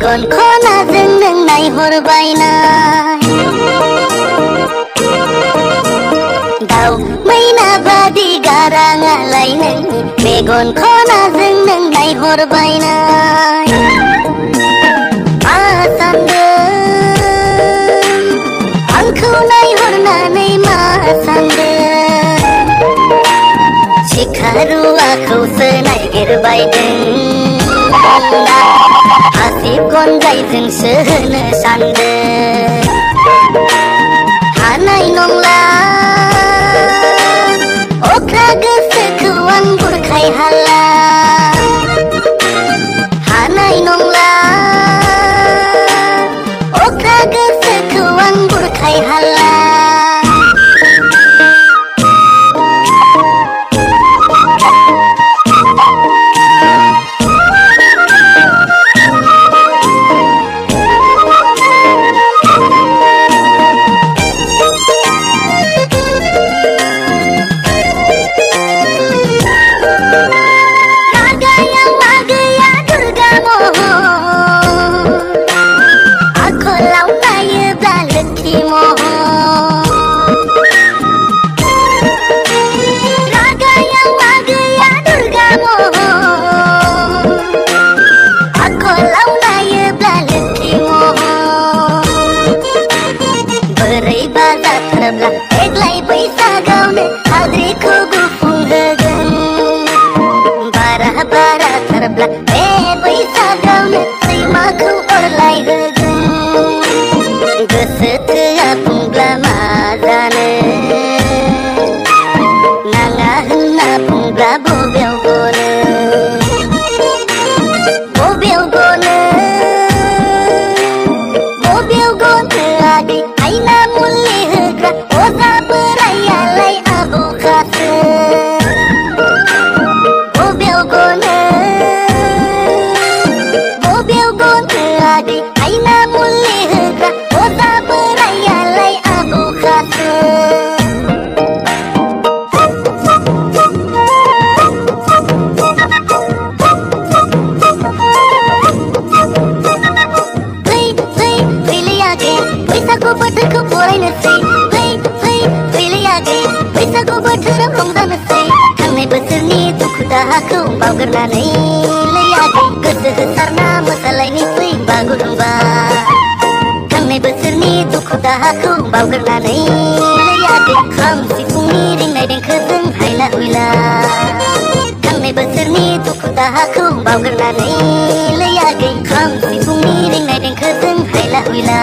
Megan खनाजों नों नायहरबायनाय दाउ मैना बादि गाराङालाय नोंनि मेगन खनाजों नों नायहरबायनाय मा सानदों आंखौ नायहरनानै मा सानदों सिखारुवाखौसो नागिरबायदों हासिब गनजायजोंसो होनो सानदों हानाय नंला अख्रा गोसोखौ आं बुरखाय हाला हानाय नंला अख्रा गोसोखौ आं बुरखाय हाला देग्लाय बैसागावनो हाद्रिखौ गुफुंहोगोन बारा बाराथारब्ला बे बैसागावनो सैमाखौ अरलायहोगोन गोसो थोआ बुंब्ला मा जानो नाङा होनना बुंब्ला बबेयाव गनो आदै आइना मुलि होग्रा अजा बोरायालाय आबौखासो बबेयाव गनो आदै आइना मुलि होग्रा अजा बोरायालाय आबौखासो बैसागु बोथोरखौ बरायनोसै फैलै आगै बैसागु बोथोराव रंजानोसै थांनाय बोसोरनि दुखु दाहाखौ बावगारनानै लै आगै गोसो होसारना मोसालायनोसै बागुरुम्बा थांनाय बोसोरनि दुखु दाहाखौ बावगारनानै लै आगै खाम सिफुंनि रिंनाय देंखोजों हायला हुइला थांनाय बोसोरनि दुखु दाहाखौ बावगारनानै लै आगै खाम सिफुंनि रिंनाय देंखोजों हायला हुइला